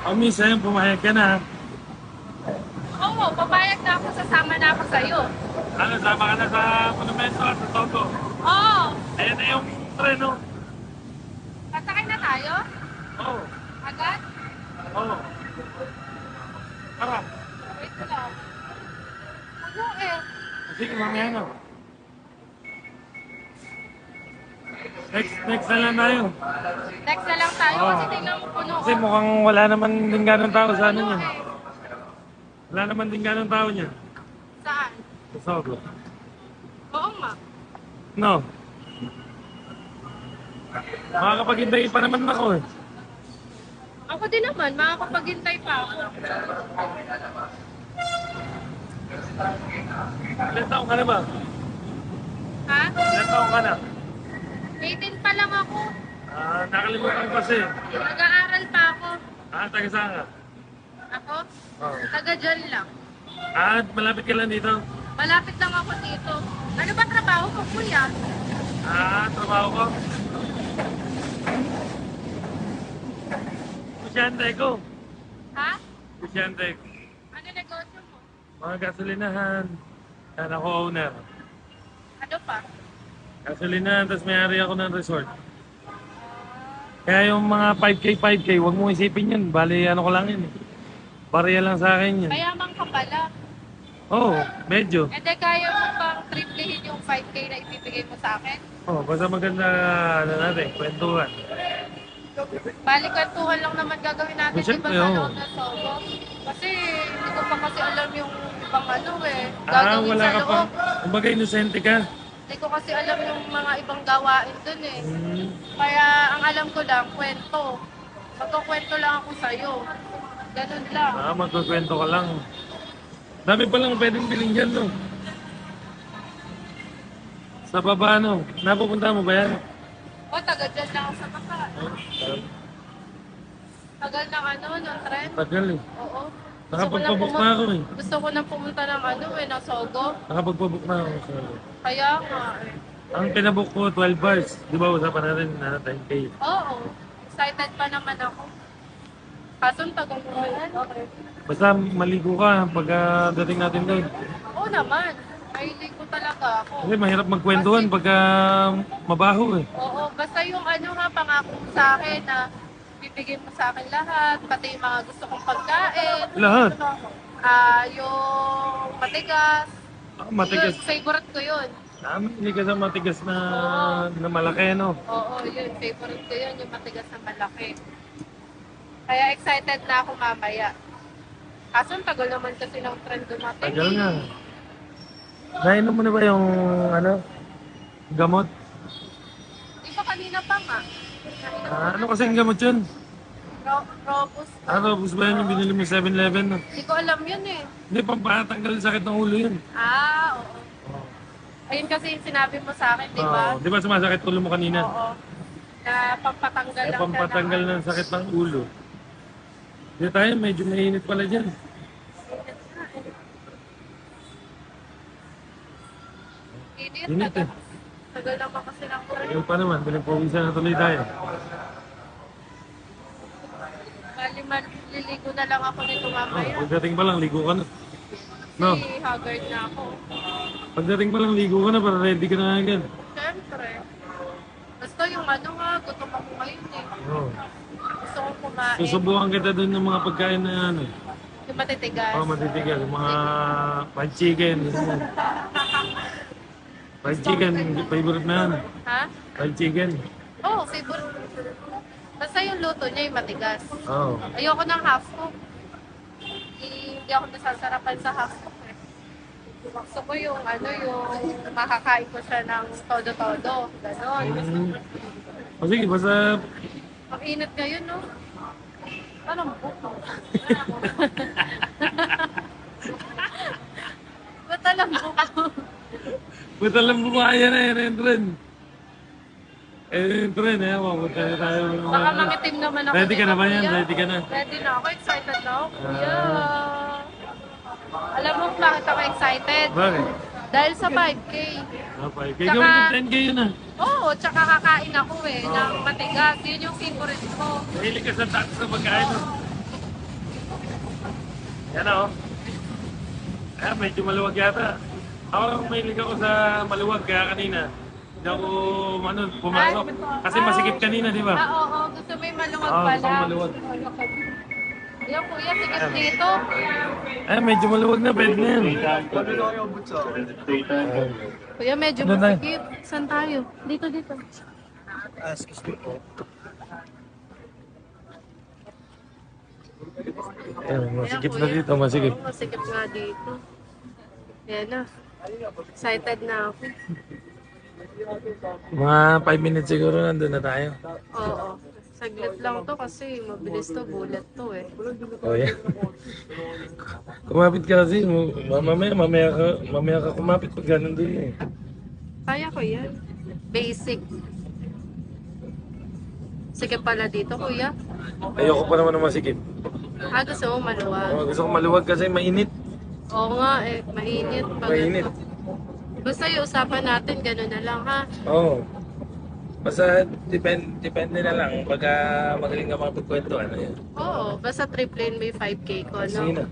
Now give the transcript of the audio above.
O minsan, pumayag ka na. Oo, papayag na ako, sasama na ako sa'yo. Ano, sama ka na sa monumento at sa Togo. Oo, Ayan na yung treno. sasakay na tayo? Oo, Agad? oo. Tara. Wait lang. Ano eh? Sige, mamaya na. Next na lang tayo. Next na lang tayo Oo. kasi tingnan mo puno. Kasi Oh. mukhang wala naman din ganun tao sa ano Puno niya. eh. Wala naman din ganun tao niya. Saan? Sa Sogo. Oo nga. No. Makakapaghintay pa naman ako eh. Ako din naman, makakapaghintay pa ako. Ilan taong ka na ba? Ha? Ilan taong ka na? 18 pa lang ako. Nakalimutan ko kasi. Nag-aaral pa ako. Taga saan ka? Ako? Oo. Taga dyan lang. Malapit ka lang dito. Malapit lang ako dito. Ano ba trabaho mo, kuya? Trabaho ko. Kusyente ko. Ha? Kusyente ko. Ano negosyo mo? Mga gasolinahan. Yan ako owner. Ano pa? Gasolinahan, tapos may-ari ako ng resort. Kaya yung mga 5K, huwag mong isipin yun. Bali, ano ko lang yun eh. Barya lang sa akin yun. Mayaman ka pala. Oo, medyo. E de kaya mo bang triplehin yung 5K na ibibigay mo sa akin? Basta maganda, ano natin, kwentuhan. Balikantuhan lang naman gagawin natin, di ba, Siyempre, sa oo. loob ng Sogo? Kasi hindi ko pa kasi alam yung ibang ano eh, gagawin Wala sa ka pa. loob. Kumbaga, inosente ka. Hindi ko kasi alam yung mga ibang gawain dun eh. Hmm. Kaya ang alam ko lang, kwento. Magkukwento lang ako sa'yo. Ganun lang. Magkukwento ka lang. Dami pa lang pwedeng bilhin dyan, no? Sa baba, no? Napupunta mo ba yan? O, taga dyan lang ako sa baka. Tagal ng ano, ng tren. Tagal eh. Oo. Nakapagpabook na ako eh. Gusto ko nang pumunta ng ano eh, ng Sogo. Nakapagpabook na ako. So, Kaya nga eh. ang pinabook ko, 12 bars. Di ba, usapan natin na 10K. Oo. Excited pa naman ako. Kaso ang tagal mo yan. Basta maligo ka pag dating natin doon. Oo naman. Mahilig ko talaga ako. Kasi mahirap magkwentuhan pag mabaho eh. Oo. Basta yung ano nga, pangako mo sa akin na bibigyan mo sa akin lahat, pati yung mga gusto kong pagkain. Lahat. Yung matigas. Matigas. Yun, favorite ko yun. Hindi ka sa matigas na malaki, no? Oo, yun. Favorite ko yun, yung matigas na malaki. Kaya excited na ako mamaya. Kaso ang tagal naman kasi ng trend dumating. Tagal nga. Nainom mo na ba yung, ano, gamot? Di ba kanina pa nga? Ano kasing gamot yun? Robust. Robust ba yun yung binili mo sa 7-Eleven? No? Hindi ko alam yun eh. Hindi, pampatanggal yung sakit ng ulo yun. Oo. Ayun kasi yung sinabi mo sa akin, di ba? Di ba sumasakit ulo mo kanina? Oo. Na pampatanggal lang siya Pampatanggal ng... ng sakit ng ulo. Hindi tayo, medyo mainit pala dyan. Init. Init eh. Tagal naman kasi ng trend. Tagal pa naman, pinagpawisan na tuloy tayo. Bali, maliligo na lang ako nito mamaya. Pagdating pa lang, ligo ka na. No? Kasi haggard na ako. Pagdating pa lang, ligo ka na para ready ka na agad. Siyempre. Basta yung ano nga, gutom ako ngayon eh. Oo. Gusto kong kumain. Susubukan kita dun ng mga pagkain na ano. Yung matitigas. Matitigas. Yung mga fried chicken. Fried chicken, favorite na yan. Ha? Fried chicken. Oo, favorite. Basta yung luto niya yung matigas. Oo. Ayoko ng half cook. Hindi ako nasasarapan sa half cook eh. Gusto ko yung ano, yung makakain ko siya ng todo-todo. Ganon. Sige, basta Ang init ngayon, no? Anong buko? Ba't alam buko? buta lang bumaya na yun, Entren. Entren, mapunta na tayo. Baka mangitim naman ako. Ready ka dito, na ba yan? kuya. Ready ka na? Ready na ako. Excited na ako, kuya. Alam mo kung bakit ako excited? Bakit? Dahil sa 5K. 5K. Tsaka- Gawin yung 10K yun ah. Oo, tsaka kakain ako eh, ng matigas. Yun yung favorite ko. Mahilig ka sa tax sa pagkain. No? Yan o. Medyo maluwag yata. Ako lang mahilig ako sa maluwag kaya kanina. Hindi ako pumasok. Kasi masikip kanina, di ba? Oo. Gusto mo yung maluwag Oo, pala. gusto ko maluwag. Yan kuya, sikat dito. Medyo maluwag na bed na yan. Kuya, medyo Doon tayo. masikip. Saan tayo? Dito. Excuse me po. Masikip Ayan, na kuya. dito, masikip. Oo, masikip nga dito. Yan na. Excited na ako. Mga 5 minutes siguro nandun na tayo. Oo. Saglit lang to kasi mabilis to, bullet to eh. Oh, yeah. Kumapit ka kasi, mamaya ka kumapit pag ganun din eh. Kaya ko yan. Basic. Sige pala dito, kuya. Ayoko pa naman ng masikip. Gusto mo maluwag. Gusto ko maluwag kasi mainit. Oo nga eh, mainit. Pag Mainit. Basta yung usapan natin, gano'n na lang ha. Oo. Basta depende na lang. Pagka magaling ka makapagkwento, ano yan. Oo, basta trip lane may 5K ko, Sige no? na.